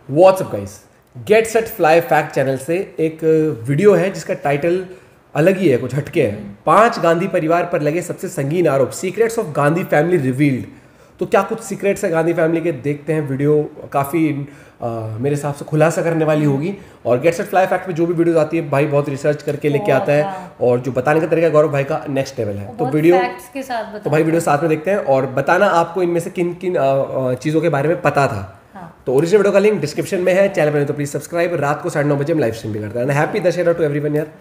WhatsApp guys, get set fly fact channel से एक video है जिसका टाइटल अलग ही है, कुछ हटके है। 5 गांधी परिवार पर लगे सबसे संगीन आरोप, secrets of Gandhi family revealed. तो क्या कुछ सीक्रेट्स है गांधी फैमिली के, देखते हैं। वीडियो काफ़ी मेरे हिसाब से खुलासा करने वाली होगी। और गेट सेट फ्लाई फैक्ट में जो भी वीडियोस आती है भाई बहुत रिसर्च करके लेके आता है, और जो बताने का तरीका गौरव भाई का नेक्स्ट लेवल है। तो वीडियो के साथ तो भाई वीडियो साथ में देखते हैं और बताना आपको इनमें से किन किन चीज़ों के बारे में पता था। तो ओरिजिनल वीडियो का लिंक डिस्क्रिप्शन में है, चैनल पर तो प्लीज सब्सक्राइब। रात को 9:30 बजे हम लाइव स्ट्रीम भी करते हैं। हैप्पी दशहरा टू एवरीवन यार।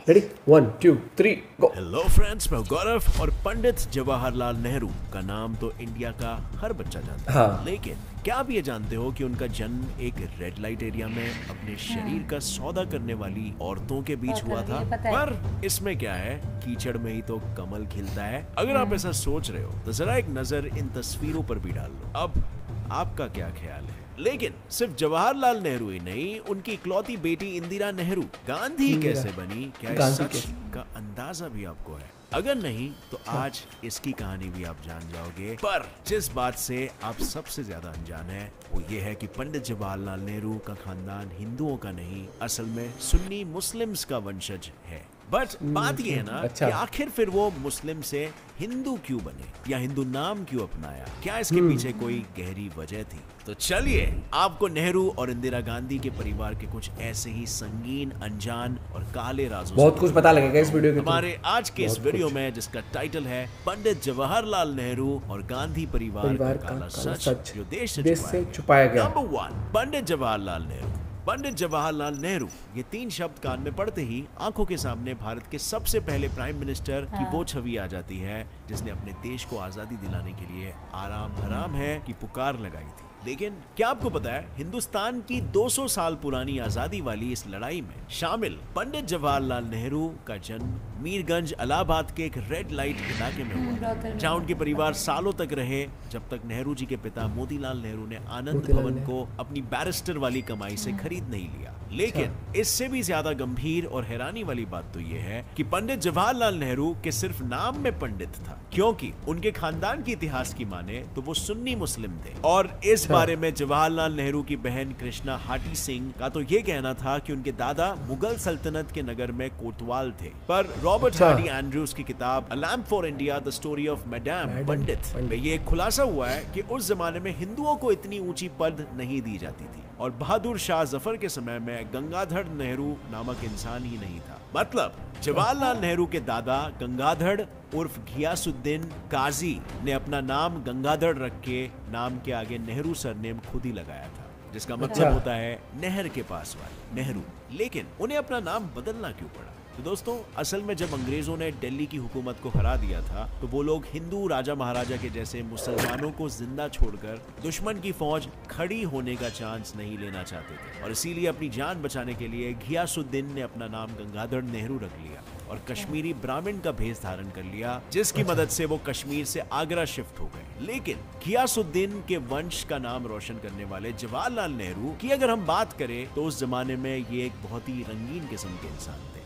रेडी 1 2 3 गो। हेलो फ्रेंड्स, मैं गौरव। और पंडित जवाहरलाल नेहरू का नाम तो इंडिया का हर बच्चा जानता है। हाँ। लेकिन क्या आप ये जानते हो कि उनका जन्म एक रेड लाइट एरिया में अपने शरीर का सौदा करने वाली औरतों के बीच हुआ था? पर इसमें क्या है, कीचड़ में ही तो कमल खिलता है। अगर आप ऐसा सोच रहे हो तो जरा एक नजर इन तस्वीरों पर भी डाल लो। अब आपका क्या ख्याल है? लेकिन सिर्फ जवाहरलाल नेहरू ही नहीं, उनकी इकलौती बेटी इंदिरा नेहरू गांधी कैसे बनी, क्या इस सच का अंदाजा भी आपको है? अगर नहीं तो आज इसकी कहानी भी आप जान जाओगे। पर जिस बात से आप सबसे ज्यादा अनजान है वो ये है कि पंडित जवाहरलाल नेहरू का खानदान हिंदुओं का नहीं, असल में सुन्नी मुस्लिम्स का वंशज है। बट बात ये है ना कि आखिर फिर वो मुस्लिम से हिंदू क्यों बने, या हिंदू नाम क्यों अपनाया? क्या इसके पीछे कोई गहरी वजह थी? तो चलिए आपको नेहरू और इंदिरा गांधी के परिवार के कुछ ऐसे ही संगीन, अनजान और काले राजों बहुत कुछ पता लगेगा इस वीडियो के हमारे आज के इस वीडियो में, जिसका टाइटल है पंडित जवाहरलाल नेहरू और गांधी परिवार का काला सच जो देश से छुपाया गया। नंबर 1, पंडित जवाहरलाल नेहरू। पंडित जवाहरलाल नेहरू, ये 3 शब्द कान में पड़ते ही आंखों के सामने भारत के सबसे पहले प्राइम मिनिस्टर की वो छवि आ जाती है जिसने अपने देश को आजादी दिलाने के लिए आराम हराम है की पुकार लगाई थी। लेकिन क्या आपको पता है, हिंदुस्तान की 200 साल पुरानी आजादी वाली इस लड़ाई में शामिल पंडित जवाहरलाल नेहरू का जन्म मीरगंज इलाहाबाद के एक रेड लाइट इलाके में हुआ, जहां उनके परिवार सालों तक रहे, जब तक नेहरू जी के पिता मोतीलाल नेहरू ने आनंद भवन को अपनी बैरिस्टर वाली कमाई से खरीद नहीं लिया। लेकिन इससे भी ज्यादा गंभीर और हैरानी वाली बात तो यह है कि पंडित जवाहरलाल नेहरू के सिर्फ नाम में पंडित था, क्योंकि उनके खानदान के इतिहास की माने तो वो सुन्नी मुस्लिम थे। और इस बारे में जवाहरलाल नेहरू की बहन कृष्णा हाटी सिंह का तो ये कहना था कि उनके दादा मुगल सल्तनत के नगर में कोतवाल थे। पर रॉबर्ट हार्डी एंड्रूज की किताब a lamp for India the story of madam Pandit में ये खुलासा हुआ है कि उस जमाने में हिंदुओं को इतनी ऊंची पद नहीं दी जाती थी, और बहादुर शाह जफर के समय में गंगाधर नेहरू नामक इंसान ही नहीं था। मतलब जवाहरलाल नेहरू के दादा गंगाधर उर्फ घियासुद्दीन काजी ने अपना नाम गंगाधर रख के नाम के आगे नेहरू सरनेम खुद ही लगाया था, जिसका मतलब होता है नहर के पास वाले नेहरू। लेकिन उन्हें अपना नाम बदलना क्यों पड़ा? तो दोस्तों, असल में जब अंग्रेजों ने दिल्ली की हुकूमत को हरा दिया था तो वो लोग हिंदू राजा महाराजा के जैसे मुसलमानों को जिंदा छोड़कर दुश्मन की फौज खड़ी होने का चांस नहीं लेना चाहते थे, और इसीलिए अपनी जान बचाने के लिए घियासुद्दीन ने अपना नाम गंगाधर नेहरू रख लिया और कश्मीरी ब्राह्मण का भेष धारण कर लिया, जिसकी मदद से वो कश्मीर से आगरा शिफ्ट हो गए। लेकिन घियासुद्दीन के वंश का नाम रोशन करने वाले जवाहरलाल नेहरू की अगर हम बात करें तो उस जमाने में ये एक बहुत ही रंगीन किस्म के इंसान थे।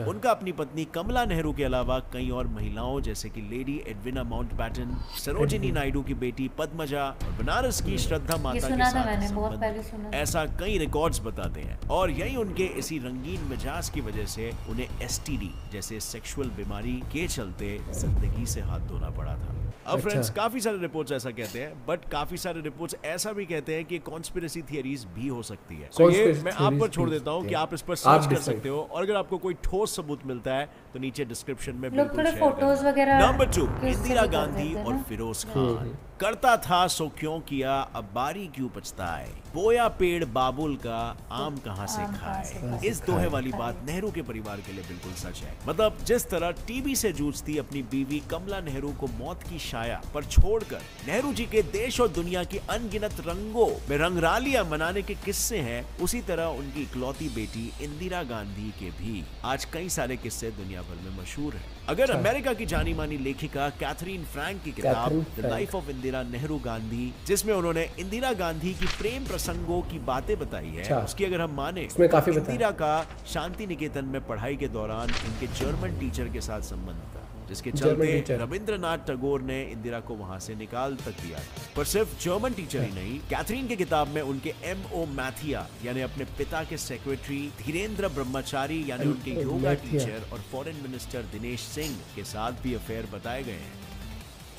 उनका अपनी पत्नी कमला नेहरू के अलावा कई और महिलाओं जैसे कि lady Edwina Mountbatten, Sarojini Naidu की बेटी पद्मजा और बनारस की श्रद्धा माता के साथ संबंध, ऐसा कई रिकॉर्ड्स बताते हैं। और यही उनके इसी रंगीन मिजाज की वजह से उन्हें एसटीडी जैसे सेक्सुअल बीमारी के चलते जिंदगी से हाथ धोना पड़ा था। अब फ्रेंड्स, काफी सारे रिपोर्ट्स ऐसा कहते हैं, बट काफी सारे रिपोर्ट्स ऐसा भी कहते हैं कि कॉन्स्पिरेसी थियरीज भी हो सकती है। तो ये मैं आप पर छोड़ देता हूँ कि आप इस पर सर्च कर सकते हो, और अगर आपको कोई ठोस सबूत मिलता है तो नीचे डिस्क्रिप्शन में बिल्कुल शेयर फोटोज वगैरह। नंबर 2, इंदिरा गांधी और फिरोज खान। करता था सो क्यों किया, अब बारी क्यों पछताए, बोया पेड़ बाबुल का आम कहां से खाए। इस दोहे वाली बात नेहरू के परिवार के लिए बिल्कुल सच है। मतलब जिस तरह टीबी से जूझती अपनी बीवी कमला नेहरू को मौत की छाया पर छोड़कर नेहरू जी के देश और दुनिया की अनगिनत रंगों में रंगरालियां मनाने के किस्से हैं, उसी तरह उनकी इकलौती बेटी इंदिरा गांधी के भी आज कई सारे किस्से दुनिया भर में मशहूर है। अगर अमेरिका की जानी मानी लेखिका कैथरीन फ्रैंक की किताब the life of Indira Nehru Gandhi, जिसमें उन्होंने इंदिरा गांधी की प्रेम प्रसंगों की बातें बताई है, उसकी अगर हम माने इंदिरा का शांति निकेतन में पढ़ाई के दौरान उनके जर्मन टीचर के साथ संबंध था, जिसके चलते रविंद्रनाथ टैगोर ने इंदिरा को वहां से निकाल तक दिया। पर सिर्फ जर्मन टीचर ही नहीं, कैथरीन की किताब में उनके M.O. मैथिया यानी अपने पिता के सेक्रेटरी, धीरेन्द्र ब्रह्मचारी यानी उनके योगा टीचर और फॉरेन मिनिस्टर दिनेश सिंह के साथ भी अफेयर बताए गए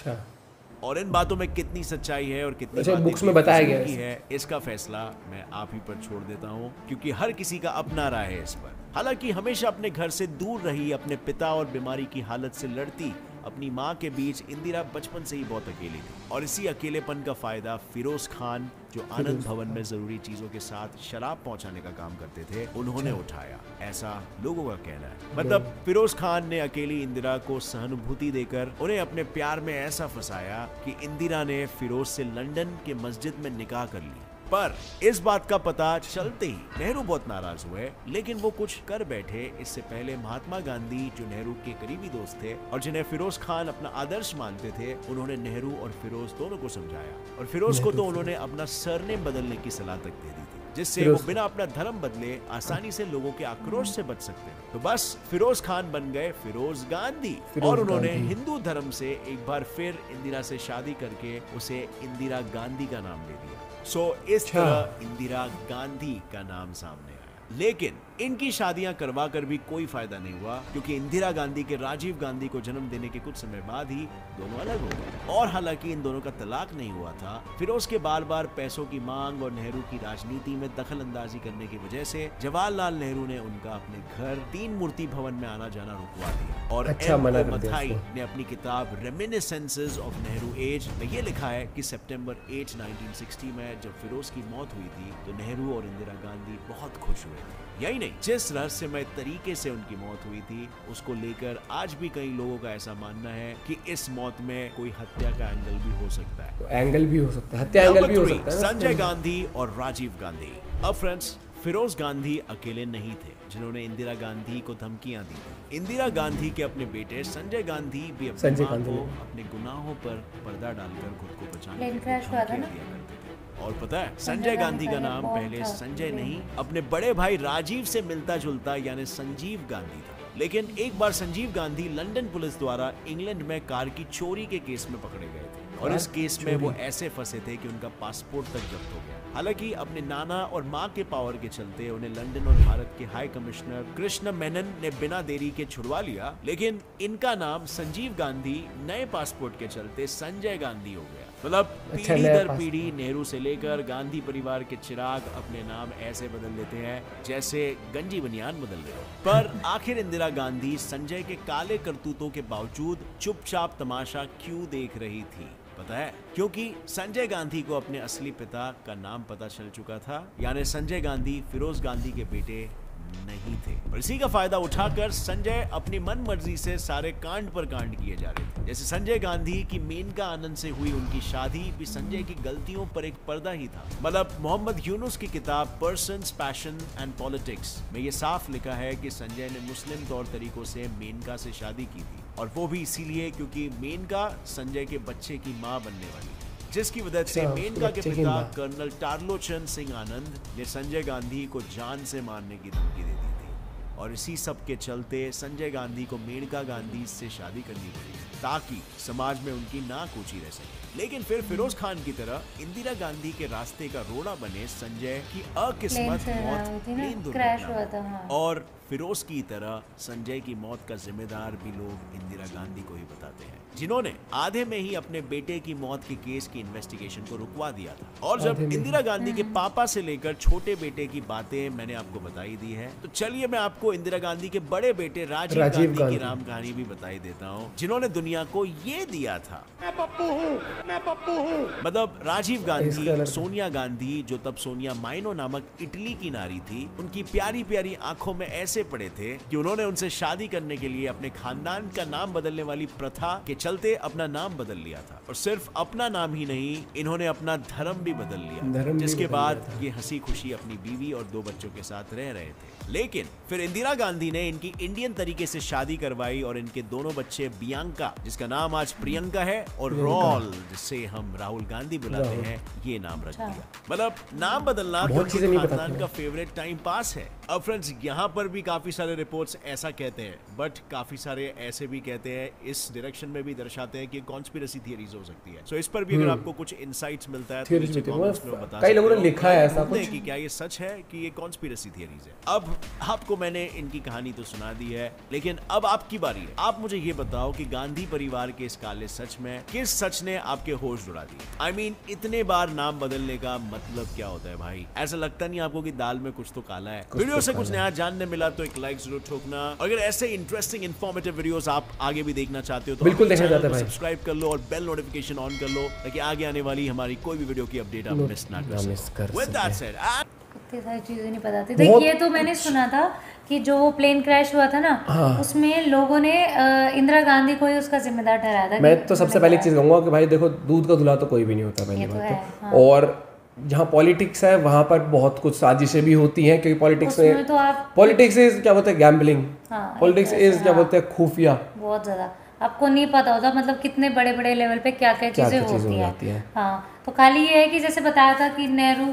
हैं। और इन बातों में कितनी सच्चाई है और कितनी बुक्स में बताया गया है, इसका फैसला मैं आप ही पर छोड़ देता हूँ, क्योंकि हर किसी का अपना राय है इस पर। हालांकि हमेशा अपने घर से दूर रही, अपने पिता और बीमारी की हालत से लड़ती अपनी माँ के बीच इंदिरा बचपन से ही बहुत अकेली थी। और इसी अकेलेपन का फायदा फिरोज खान, जो आनंद भवन में जरूरी चीजों के साथ शराब पहुंचाने का काम करते थे, उन्होंने उठाया, ऐसा लोगों का कहना है। मतलब फिरोज खान ने अकेली इंदिरा को सहानुभूति देकर उन्हें अपने प्यार में ऐसा फंसाया कि इंदिरा ने फिरोज से लंदन के मस्जिद में निकाह कर ली। पर इस बात का पता चलते ही नेहरू बहुत नाराज हुए, लेकिन वो कुछ कर बैठे। इससे पहले महात्मा गांधी, जो नेहरू के करीबी दोस्त थे और जिन्हें फिरोज खान अपना आदर्श मानते थे, उन्होंने नेहरू और फिरोज दोनों को समझाया। और फिरोज को तो उन्होंने अपना सरनेम बदलने की सलाह तक दे दी थी, जिससे वो बिना अपना धर्म बदले आसानी से लोगों के आक्रोश से बच सकते हैं। तो बस फिरोज खान बन गए फिरोज गांधी, और उन्होंने हिंदू धर्म से एक बार फिर इंदिरा से शादी करके उसे इंदिरा गांधी का नाम दे दिया। इस तरह इंदिरा गांधी का नाम सामने आया। लेकिन इनकी शादियां करवा कर भी कोई फायदा नहीं हुआ, क्योंकि इंदिरा गांधी के राजीव गांधी को जन्म देने के कुछ समय बाद ही दोनों अलग हो गए। और हालांकि इन दोनों का तलाक नहीं हुआ था, फिरोज के बार बार पैसों की मांग और नेहरू की राजनीति में दखल अंदाजी करने की वजह से जवाहरलाल नेहरू ने उनका अपने घर तीन मूर्ति भवन में आना जाना रुकवा दिया। और मथाई ने अपनी किताब रेमिनिसेंसेस ऑफ नेहरू एज में ये लिखा है कि सितंबर 8, 1960 में जब फिरोज की मौत हुई थी, तो नेहरू और इंदिरा गांधी बहुत खुश हुए। यही नहीं, जिस रहस्यमय तरीके से उनकी मौत हुई थी, उसको लेकर आज भी कई लोगों का ऐसा मानना है कि इस मौत में कोई हत्या का एंगल भी हो सकता है। तो एंगल भी हो सकता है, हत्या एंगल भी हो सकता है। संजय गांधी और राजीव गांधी। अब फ्रेंड्स, फिरोज गांधी अकेले नहीं थे जिन्होंने इंदिरा गांधी को धमकियां दी। इंदिरा गांधी के अपने बेटे संजय गांधी भी अपनी मां को अपने गुनाहों पर पर्दा डालकर खुद को बचाने के लिए दिया करते थे। और पता है, संजय गांधी का नाम पहले संजय नहीं, अपने बड़े भाई राजीव से मिलता जुलता यानी संजीव गांधी था। लेकिन एक बार संजीव गांधी लंदन पुलिस द्वारा इंग्लैंड में कार की चोरी के केस में पकड़े गए थे, और इस केस में वो ऐसे फंसे थे कि उनका पासपोर्ट तक जब्त हो गया। हालांकि अपने नाना और मां के पावर के चलते उन्हें लंदन और भारत के हाई कमिश्नर कृष्ण मेनन ने बिना देरी के छुड़वा लिया, लेकिन इनका नाम संजीव गांधी नए पासपोर्ट के चलते संजय गांधी हो गया। मतलब पीढ़ी दर पीढ़ी नेहरू से लेकर गांधी परिवार के चिराग अपने नाम ऐसे बदल लेते हैं जैसे गंजी बनियान बदल रहे हो। पर आखिर इंदिरा गांधी संजय के काले करतूतों के बावजूद चुपचाप तमाशा क्यों देख रही थी? पता है, क्योंकि संजय गांधी को अपने असली पिता का नाम पता चल चुका था, यानी संजय गांधी फिरोज गांधी के बेटे नहीं थे। और इसी का फायदा उठाकर संजय अपनी मन मर्जी से सारे कांड पर कांड किए जा रहे थे। जैसे संजय गांधी की मेनका आनंद से हुई उनकी शादी भी संजय की गलतियों पर एक पर्दा ही था। मतलब मोहम्मद यूनुस की किताब पर्सन्स पैशन एंड पॉलिटिक्स में ये साफ लिखा है कि संजय ने मुस्लिम तौर तरीकों से मेनका से शादी की थी, और वो भी इसीलिए क्योंकि मेनका संजय के बच्चे की माँ बनने वाली थी, जिसकी वजह से मेनका के पिता कर्नल टारलोचन सिंह आनंद ने संजय गांधी को जान से मारने की धमकी दे दी थी। और इसी सब के चलते संजय गांधी को मेनका गांधी से शादी करनी पड़ी ताकि समाज में उनकी नाक ऊंची रह सके। लेकिन फिर फिरोज खान की तरह इंदिरा गांधी के रास्ते का रोड़ा बने संजय की अकिस्मत मौत प्लेन दुर्घटना, और फिरोज की तरह संजय की मौत का जिम्मेदार भी लोग इंदिरा गांधी को ही बताते हैं, जिन्होंने आधे में ही अपने बेटे की मौत के केस की इन्वेस्टिगेशन को रुकवा दिया था। और जब इंदिरा गांधी के पापा से लेकर छोटे बेटे की बातें मैंने आपको बताई दी है, तो चलिए मैं आपको इंदिरा गांधी के बड़े बेटे राजीव गांधी की राम कहानी भी बताई देता हूँ, जिन्होंने दुनिया को ये दिया था, मैं पप्पू हूँ। मतलब राजीव गांधी सोनिया गांधी, जो तब सोनिया माइनो नामक इटली की नारी थी, उनकी प्यारी प्यारी आंखों में ऐसे पड़े थे कि उन्होंने उनसे शादी करने के लिए अपने खानदान का नाम बदलने वाली प्रथा के चलते अपना नाम बदल लिया था। और सिर्फ अपना नाम ही नहीं, इन्होंने अपना धर्म भी बदल लिया, जिसके बाद ये हंसी खुशी अपनी बीवी और 2 बच्चों के साथ रह रहे थे। लेकिन फिर इंदिरा गांधी ने इनकी इंडियन तरीके से शादी करवाई और इनके दोनों बच्चे बियांका, जिसका नाम आज प्रियंका है, और रॉल, जिसे हम राहुल गांधी बुलाते हैं, ये नाम रख दिया। मतलब नाम बदलना खानदान का फेवरेट टाइम पास है। अब फ्रेंड्स, यहाँ पर भी काफी सारे रिपोर्ट्स ऐसा कहते हैं, बट काफी सारे ऐसे भी कहते हैं, इस डायरेक्शन में भी दर्शाते हैं कि कॉन्स्पिरेसी थियरीज हो सकती है। सो इस पर भी अगर आपको कुछ इनसाइट्स मिलता है तो नीचे कमेंट्स में बता, कई लोगों ने लिखा है ऐसा कुछ कि क्या ये सच है कि ये कॉन्स्पिरेसी थियरीज है। अब आपको मैंने इनकी कहानी तो सुना दी है, लेकिन अब आपकी बारी है। आप मुझे ये बताओ कि गांधी परिवार के इस काले सच में किस सच ने आपके होश उड़ा दिए? I mean, इतने बार नाम बदलने का मतलब क्या होता है भाई? ऐसा लगता नहीं आपको कि दाल में कुछ तो काला है? वीडियो से कुछ नया जानने मिला तो एक लाइक जरूर ठोकना। अगर ऐसे इंटरेस्टिंग इन्फॉर्मेटिव वीडियोस आप आगे भी देखना चाहते हो तो बिल्कुल देखना चाहते हैं, सब्सक्राइब कर लो और बेल नोटिफिकेशन ऑन कर लो ताकि आगे आने वाली हमारी कोई भी वीडियो की अपडेट आप मिस ना कर सको। With that said, इतनी सारी चीजें नहीं पता थी। देखिए, तो मैंने सुना था कि जो वो प्लेन क्रैश हुआ था ना, उसमें लोगों ने इंदिरा गांधी को ही उसका जिम्मेदार ठहराया था। मैं तो सबसे पहले एक चीज कहूंगा कि भाई देखो, दूध का धुला तो कोई भी नहीं होता पहली बात तो। और जहाँ पॉलिटिक्स है वहाँ पर बहुत कुछ साजिशें भी होती हैं, क्योंकि पॉलिटिक्स में तो पॉलिटिक्स इज क्या बोलते हैं, गैम्बलिंग। पॉलिटिक्स इज क्या बोलते हैं, खुफिया। बहुत ज्यादा आपको नहीं पता होता, मतलब कितने बड़े बड़े लेवल पे क्या क्या चीजें होती हैं। हाँ, तो खाली ये है कि जैसे बताया था कि नेहरू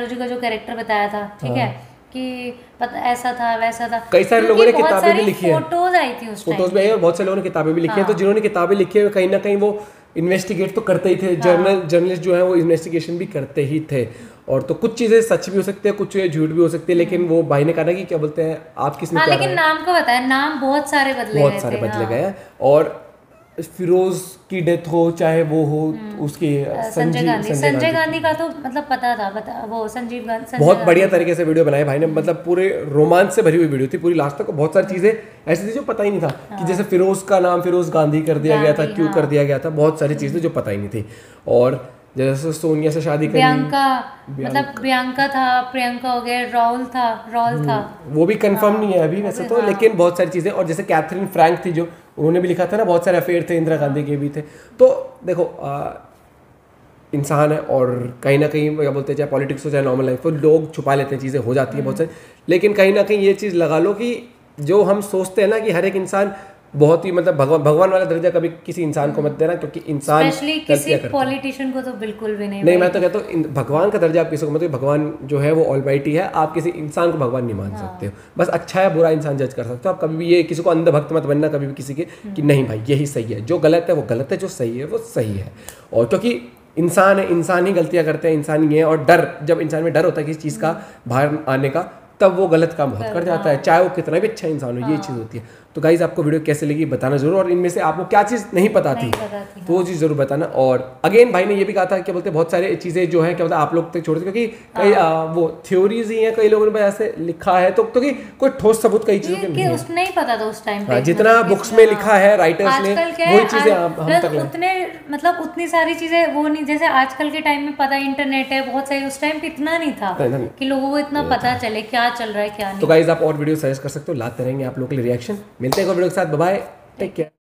जी का जो कैरेक्टर बताया था, ठीक है, कि ऐसा था वैसा था। कई सारे लोगों ने किताबें भी लिखी हैं, फोटोज आई थी उस टाइम, फोटोज भी आई और बहुत सारे लोगों ने किताबें भी लिखी हैं। तो जिन्होंने किताबें लिखी है कहीं ना कहीं वो इन्वेस्टिगेट तो करते ही थे। जर्नलिस्ट जो है वो इन्वेस्टिगेशन भी करते ही थे। और तो कुछ चीजें सच भी हो सकती है, कुछ चीजें झूठ भी हो सकती है, लेकिन वो भाई ने कहा ना कि क्या बोलते हैं, आप किसने लेकिन नाम को बताया, नाम बहुत सारे बदले गए हैं। और फिरोज की डेथ हो चाहे वो हो, उसकी संजय गांधी का तो मतलब पता था, वो संजीव गांधी बहुत बढ़िया तरीके से वीडियो बनाई भाई ने, मतलब पूरे रोमांच से भरी हुई वीडियो थी पूरी लास्ट तक। बहुत सारी चीजें ऐसी थी जो पता ही नहीं था कि जैसे फिरोज का नाम फिरोज गांधी कर दिया गया था, क्यों कर दिया गया था, बहुत सारी चीजें जो पता ही नहीं थी। और जैसे सोनिया से शादी करी, प्रियंका था, प्रियंका हो गया, राहुल था, वो भी कंफर्म नहीं है अभी वैसे तो, लेकिन बहुत सारी चीजें। और जैसे कैथरीन फ्रैंक थी जो, उन्होंने भी लिखा था ना, बहुत सारे अफेयर थे, इंदिरा गांधी के भी थे। तो देखो, इंसान है और कहीं ना कहीं क्या बोलते हैं, चाहे पॉलिटिक्स हो चाहे नॉर्मल लाइफ हो, लोग छुपा लेते हैं, चीज़ें हो जाती हैं बहुत सारी। लेकिन कहीं ना कहीं ये चीज़ लगा लो कि जो हम सोचते हैं ना कि हर एक इंसान बहुत ही मतलब भगवान वाला दर्जा कभी किसी इंसान को मत देना, क्योंकि इंसान किसी पॉलिटिशियन को तो बिल्कुल भी नहीं। मैं तो कहता हूँ भगवान का दर्जा आप किसी को मत, भगवान जो है वो ऑलमाइटी है, आप किसी इंसान को भगवान नहीं मान सकते हो। बस अच्छा है बुरा इंसान जज कर सकते हो आप। कभी भी ये किसी को अंधभक्त मत बनना कभी भी किसी के, कि नहीं भाई यही सही है, जो गलत है वो गलत है, जो सही है वो सही है। और क्योंकि इंसान है, इंसान ही गलतियां करते हैं, इंसान ही है। और डर, जब इंसान में डर होता है किसी चीज़ का बाहर आने का, तब वो गलत काम बहुत कर जाता है, चाहे वो कितना भी अच्छा इंसान हो। ये चीज़ होती है। तो गाइज आपको वीडियो कैसे लगी बताना जरूर, और इनमें से आपको क्या चीज़ नहीं पता थी तो वो चीज़ जरूर बताना। और अगेन भाई ने ये भी कहा था, क्या बोलते हैं, बहुत सारी चीज़ें जो है क्या बोलते हैं आप लोग तक छोड़, क्योंकि कई वो थ्योरीज ही हैं, कई लोगों ने ऐसे लिखा है, तो क्योंकि कोई ठोस सबूत कई चीज़ों के नहीं पता था उस टाइम, जितना बुक्स में लिखा है राइटर्स ने वही चीज़ें हम तक उतने मतलब उतनी सारी चीज़ें वो नहीं, जैसे आजकल के टाइम में पता इंटरनेट है बहुत सारी, उस टाइम पे इतना नहीं था कि लोगों को इतना पता चले क्या चल रहा है क्या नहीं। तो गाइज आप और वीडियो सजेस्ट कर सकते हो, लाते रहेंगे आप लोगों के लिए रिएक्शन। मिलते हैं वीडियो के साथ, बाय, टेक केयर।